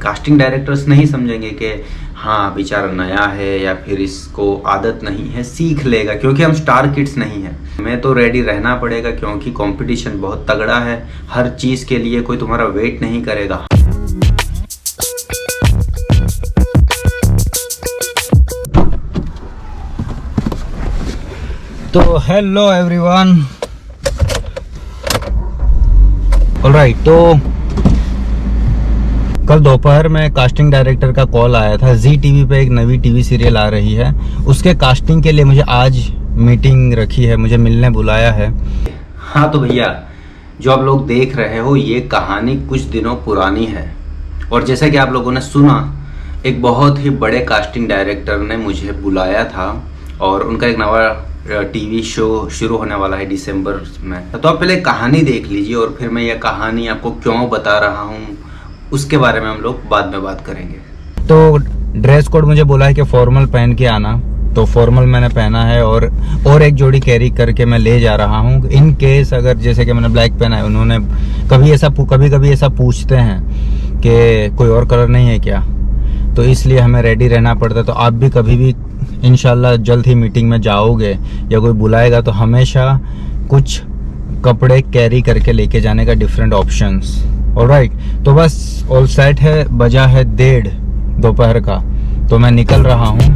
Casting directors नहीं समझेंगे कि हाँ बेचारा नया है या फिर इसको आदत नहीं है, सीख लेगा, क्योंकि हम स्टार किड्स नहीं हैं। हमें तो रेडी रहना पड़ेगा क्योंकि कंपटीशन बहुत तगड़ा है। हर चीज़ के लिए कोई तुम्हारा वेट नहीं करेगा। तो हेलो एवरीवन, ऑलराइट। तो कल दोपहर में कास्टिंग डायरेक्टर का कॉल आया था। जी टीवी पे एक नवी टीवी सीरियल आ रही है, उसके कास्टिंग के लिए मुझे आज मीटिंग रखी है, मुझे मिलने बुलाया है। हाँ तो भैया, जो आप लोग देख रहे हो ये कहानी कुछ दिनों पुरानी है, और जैसा कि आप लोगों ने सुना, एक बहुत ही बड़े कास्टिंग डायरेक्टर ने मुझे बुलाया था और उनका एक नवा टीवी शो शुरू होने वाला है दिसंबर में। तो आप पहले कहानी देख लीजिए और फिर मैं यह कहानी आपको क्यों बता रहा हूँ उसके बारे में हम लोग बाद में बात करेंगे। तो ड्रेस कोड मुझे बोला है कि फॉर्मल पहन के आना, तो फॉर्मल मैंने पहना है और एक जोड़ी कैरी करके मैं ले जा रहा हूँ। इन केस अगर जैसे कि मैंने ब्लैक पहना है, उन्होंने कभी ऐसा पूछते हैं कि कोई और कलर नहीं है क्या, तो इसलिए हमें रेडी रहना पड़ता है। तो आप भी कभी भी इंशाल्लाह जल्द ही मीटिंग में जाओगे या कोई बुलाएगा तो हमेशा कुछ कपड़े कैरी करके लेके जाने का डिफरेंट ऑप्शंस। ऑलराइट, तो बस ऑल सेट है, बजा है 1:30 दोपहर का, तो मैं निकल रहा हूँ।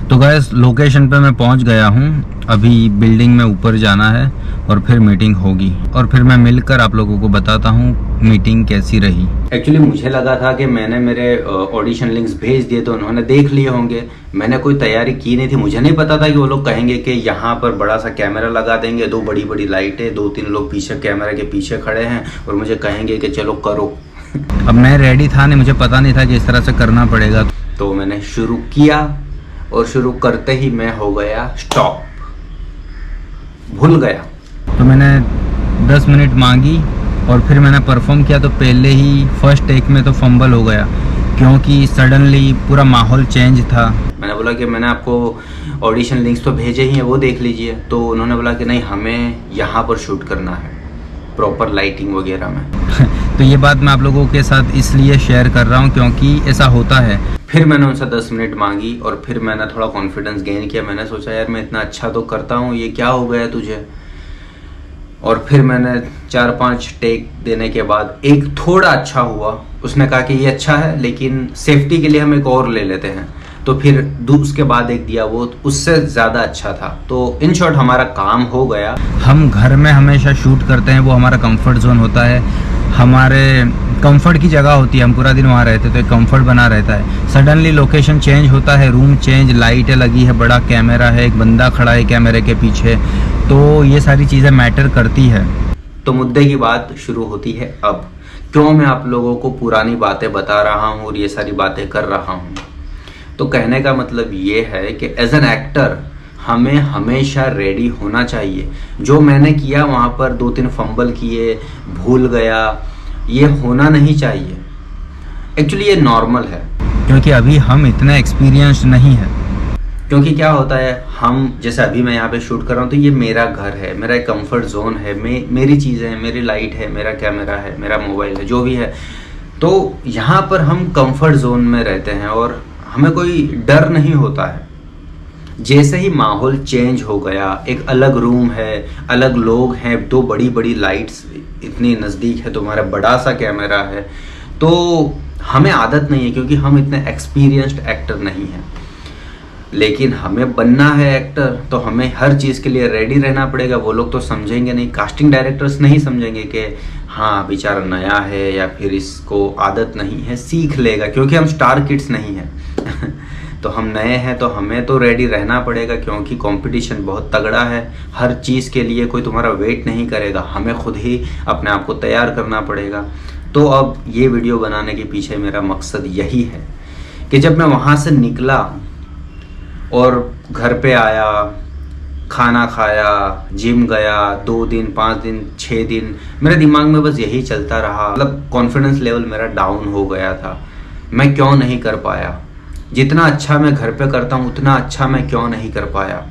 तो गाइस लोकेशन पे मैं पहुंच गया हूँ। अभी बिल्डिंग में ऊपर जाना है और फिर मीटिंग होगी, और फिर मैं मिलकर आप लोगों को बताता हूँ मीटिंग कैसी रही। एक्चुअली मुझे लगा था कि मैंने मेरे ऑडिशन लिंक्स भेज दिए तो उन्होंने देख लिए होंगे। मैंने कोई तैयारी की नहीं थी, मुझे नहीं पता था कि वो लोग कहेंगे कि यहाँ पर बड़ा सा कैमरा लगा देंगे, 2 बड़ी बड़ी लाइटें, 2-3 लोग पीछे कैमरा के पीछे खड़े हैं और मुझे कहेंगे कि चलो करो। अब मैं रेडी था नहीं, मुझे पता नहीं था कि इस तरह से करना पड़ेगा। तो मैंने शुरू किया और शुरू करते ही मैं हो गया स्टॉप, भूल गया। तो मैंने 10 मिनट मांगी और फिर मैंने परफॉर्म किया, तो पहले ही फर्स्ट टेक में तो फंबल हो गया क्योंकि सडनली पूरा माहौल चेंज था। मैंने बोला कि मैंने आपको ऑडिशन लिंक्स तो भेजे ही हैं, वो देख लीजिए। तो उन्होंने बोला कि नहीं, हमें यहाँ पर शूट करना है प्रॉपर लाइटिंग वगैरह में। तो ये बात मैं आप लोगों के साथ इसलिए शेयर कर रहा हूँ क्योंकि ऐसा होता है। फिर मैंने उनसे 10 मिनट मांगी और फिर मैंने थोड़ा कॉन्फिडेंस गेन किया। मैंने सोचा यार मैं इतना अच्छा तो करता हूँ, ये क्या हो गया तुझे। और फिर मैंने 4-5 टेक देने के बाद एक थोड़ा अच्छा हुआ। उसने कहा कि ये अच्छा है लेकिन सेफ्टी के लिए हम एक और ले लेते हैं, तो फिर उसके बाद एक दिया, वो उससे ज़्यादा अच्छा था। तो इन शॉर्ट हमारा काम हो गया। हम घर में हमेशा शूट करते हैं, वो हमारा कंफर्ट जोन होता है, हमारे कंफर्ट की जगह होती है, हम पूरा दिन वहाँ रहते तो एक कंफर्ट बना रहता है। सडनली लोकेशन चेंज होता है, रूम चेंज, लाइटें लगी है, बड़ा कैमरा है, एक बंदा खड़ा है कैमरे के पीछे, तो ये सारी चीज़ें मैटर करती है। तो मुद्दे की बात शुरू होती है अब, क्यों मैं आप लोगों को पुरानी बातें बता रहा हूँ और ये सारी बातें कर रहा हूँ। तो कहने का मतलब ये है कि एज एन एक्टर हमें हमेशा रेडी होना चाहिए। जो मैंने किया वहाँ पर 2-3 फंबल किए, भूल गया, ये होना नहीं चाहिए। एक्चुअली ये नॉर्मल है क्योंकि अभी हम इतने एक्सपीरियंस्ड नहीं है। क्योंकि क्या होता है, हम जैसे अभी मैं यहाँ पे शूट कर रहा हूँ तो ये मेरा घर है, मेरा एक कंफर्ट जोन है, मेरी चीज़ें हैं, मेरी लाइट है, मेरा कैमरा है, मेरा मोबाइल है, जो भी है। तो यहाँ पर हम कंफर्ट जोन में रहते हैं और हमें कोई डर नहीं होता है। जैसे ही माहौल चेंज हो गया, एक अलग रूम है, अलग लोग हैं, 2 बड़ी बड़ी लाइट्स इतनी नज़दीक है, तुम्हारा बड़ा सा कैमरा है, तो हमें आदत नहीं है क्योंकि हम इतने एक्सपीरियंस्ड एक्टर नहीं हैं। लेकिन हमें बनना है एक्टर, तो हमें हर चीज़ के लिए रेडी रहना पड़ेगा। वो लोग तो समझेंगे नहीं, कास्टिंग डायरेक्टर्स नहीं समझेंगे कि हाँ बेचारा नया है या फिर इसको आदत नहीं है, सीख लेगा, क्योंकि हम स्टार किड्स नहीं हैं। तो हम नए हैं तो हमें तो रेडी रहना पड़ेगा क्योंकि कंपटीशन बहुत तगड़ा है। हर चीज़ के लिए कोई तुम्हारा वेट नहीं करेगा, हमें खुद ही अपने आप को तैयार करना पड़ेगा। तो अब ये वीडियो बनाने के पीछे मेरा मकसद यही है कि जब मैं वहाँ से निकला और घर पे आया, खाना खाया, जिम गया, 2 दिन, 5 दिन, 6 दिन, मेरे दिमाग में बस यही चलता रहा। मतलब कॉन्फिडेंस लेवल मेरा डाउन हो गया था। मैं क्यों नहीं कर पाया, जितना अच्छा मैं घर पे करता हूँ उतना अच्छा मैं क्यों नहीं कर पाया।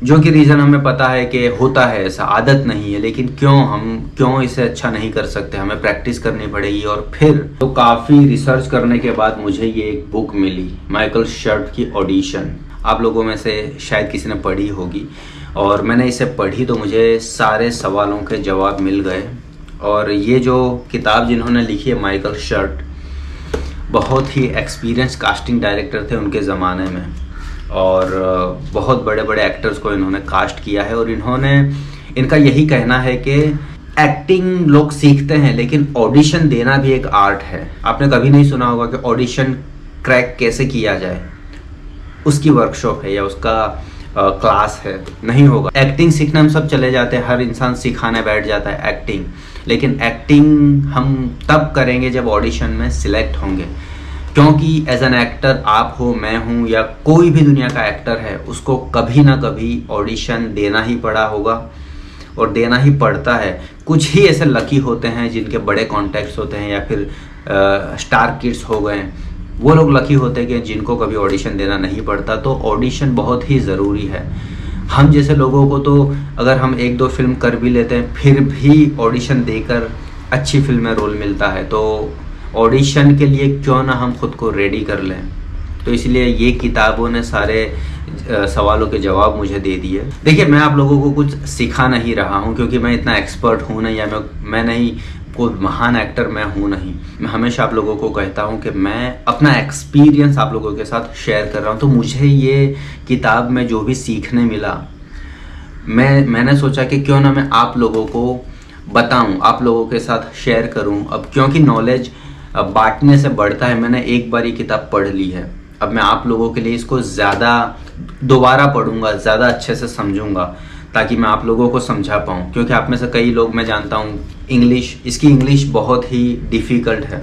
जो कि रीज़न हमें पता है कि होता है, ऐसा आदत नहीं है, लेकिन क्यों इसे अच्छा नहीं कर सकते, हमें प्रैक्टिस करनी पड़ेगी। और फिर तो काफ़ी रिसर्च करने के बाद मुझे ये एक बुक मिली, माइकल शर्ट की ऑडिशन। आप लोगों में से शायद किसी ने पढ़ी होगी, और मैंने इसे पढ़ी तो मुझे सारे सवालों के जवाब मिल गए। और ये जो किताब जिन्होंने लिखी है, माइकल शर्ट, बहुत ही एक्सपीरियंस कास्टिंग डायरेक्टर थे उनके ज़माने में, और बहुत बड़े बड़े एक्टर्स को इन्होंने कास्ट किया है। और इनका यही कहना है कि एक्टिंग लोग सीखते हैं, लेकिन ऑडिशन देना भी एक आर्ट है। आपने कभी नहीं सुना होगा कि ऑडिशन क्रैक कैसे किया जाए, उसकी वर्कशॉप है या उसका क्लास है, नहीं होगा। एक्टिंग सीखने हम सब चले जाते हैं, हर इंसान सिखाने बैठ जाता है एक्टिंग, लेकिन एक्टिंग हम तब करेंगे जब ऑडिशन में सिलेक्ट होंगे। क्योंकि एज एन एक्टर आप हो, मैं हूँ, या कोई भी दुनिया का एक्टर है, उसको कभी ना कभी ऑडिशन देना ही पड़ा होगा और देना ही पड़ता है। कुछ ही ऐसे लकी होते हैं जिनके बड़े कॉन्टैक्ट्स होते हैं, या फिर स्टार किड्स हो गए, वो लोग लकी होते हैं कि जिनको कभी ऑडिशन देना नहीं पड़ता। तो ऑडिशन बहुत ही ज़रूरी है। हम जैसे लोगों को तो अगर हम 1-2 फिल्म कर भी लेते हैं, फिर भी ऑडिशन देकर अच्छी फिल्म में रोल मिलता है। तो ऑडिशन के लिए क्यों ना हम खुद को रेडी कर लें। तो इसलिए ये किताबों ने सारे सवालों के जवाब मुझे दे दिए। देखिए, मैं आप लोगों को कुछ सिखा नहीं रहा हूँ, क्योंकि मैं इतना एक्सपर्ट हूँ नहीं, या मैं नहीं कोई महान एक्टर मैं हूँ नहीं। मैं हमेशा आप लोगों को कहता हूँ कि मैं अपना एक्सपीरियंस आप लोगों के साथ शेयर कर रहा हूँ। तो मुझे ये किताब में जो भी सीखने मिला, मैंने सोचा कि क्यों ना मैं आप लोगों को बताऊँ, आप लोगों के साथ शेयर करूँ। अब क्योंकि नॉलेज बांटने से बढ़ता है, मैंने एक बार ये किताब पढ़ ली है, अब मैं आप लोगों के लिए इसको ज़्यादा दोबारा पढ़ूंगा, ज़्यादा अच्छे से समझूंगा, ताकि मैं आप लोगों को समझा पाऊँ। क्योंकि आप में से कई लोग, मैं जानता हूँ, इसकी इंग्लिश बहुत ही डिफ़िकल्ट है,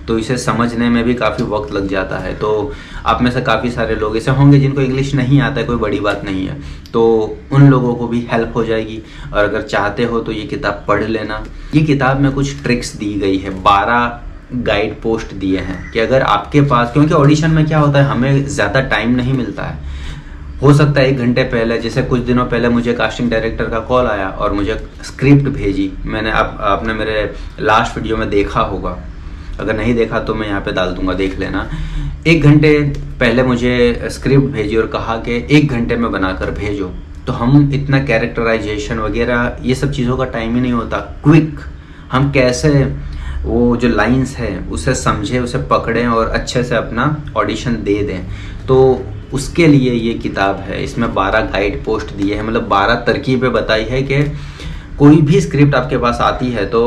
तो इसे समझने में भी काफ़ी वक्त लग जाता है। तो आप में से काफ़ी सारे लोग ऐसे होंगे जिनको इंग्लिश नहीं आता है, कोई बड़ी बात नहीं है, तो उन लोगों को भी हेल्प हो जाएगी। और अगर चाहते हो तो ये किताब पढ़ लेना। ये किताब में कुछ ट्रिक्स दी गई है, 12 गाइड पोस्ट दिए हैं कि अगर आपके पास, क्योंकि ऑडिशन में क्या होता है, हमें ज़्यादा टाइम नहीं मिलता है। हो सकता है 1 घंटे पहले, जैसे कुछ दिनों पहले मुझे कास्टिंग डायरेक्टर का कॉल आया और मुझे स्क्रिप्ट भेजी। मैंने आपने मेरे लास्ट वीडियो में देखा होगा, अगर नहीं देखा तो मैं यहाँ पे डाल दूंगा, देख लेना। 1 घंटे पहले मुझे स्क्रिप्ट भेजी और कहा कि 1 घंटे में बनाकर भेजो। तो हम इतना कैरेक्टराइजेशन वगैरह ये सब चीज़ों का टाइम ही नहीं होता। क्विक हम कैसे वो जो लाइंस है उसे समझें, उसे पकड़ें और अच्छे से अपना ऑडिशन दे दें। तो उसके लिए ये किताब है। इसमें 12 गाइड पोस्ट दिए हैं, मतलब 12 तरकीबें बताई है कि कोई भी स्क्रिप्ट आपके पास आती है तो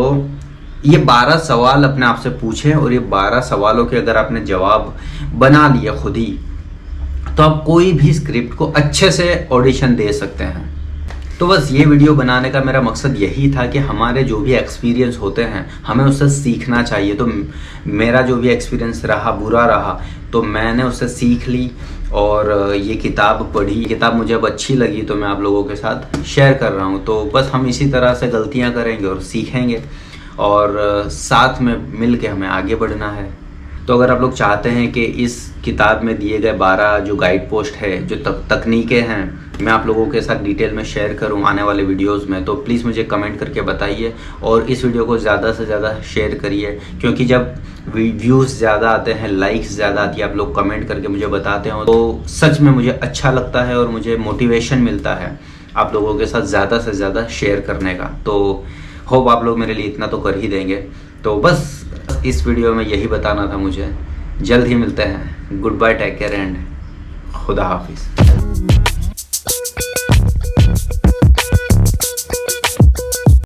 ये 12 सवाल अपने आप से पूछें, और ये 12 सवालों के अगर आपने जवाब बना लिए खुद ही, तो आप कोई भी स्क्रिप्ट को अच्छे से ऑडिशन दे सकते हैं। तो बस ये वीडियो बनाने का मेरा मकसद यही था कि हमारे जो भी एक्सपीरियंस होते हैं हमें उससे सीखना चाहिए। तो मेरा जो भी एक्सपीरियंस रहा, बुरा रहा, तो मैंने उससे सीख ली और ये किताब पढ़ी। किताब मुझे अब अच्छी लगी तो मैं आप लोगों के साथ शेयर कर रहा हूँ। तो बस हम इसी तरह से गलतियाँ करेंगे और सीखेंगे, और साथ में मिल के हमें आगे बढ़ना है। तो अगर आप लोग चाहते हैं कि इस किताब में दिए गए 12 जो गाइड पोस्ट है, जो तकनीकें हैं, मैं आप लोगों के साथ डिटेल में शेयर करूं आने वाले वीडियोस में, तो प्लीज़ मुझे कमेंट करके बताइए और इस वीडियो को ज़्यादा से ज़्यादा शेयर करिए। क्योंकि जब व्यूज़ ज़्यादा आते हैं, लाइक्स ज़्यादा आती है, आप लोग कमेंट करके मुझे बताते हो, तो सच में मुझे अच्छा लगता है और मुझे मोटिवेशन मिलता है आप लोगों के साथ ज़्यादा से ज़्यादा शेयर करने का। तो होप आप लोग मेरे लिए इतना तो कर ही देंगे। तो बस इस वीडियो में यही बताना था मुझे। जल्द ही मिलते हैं। Good bye, take care and खुदा हाफिज़।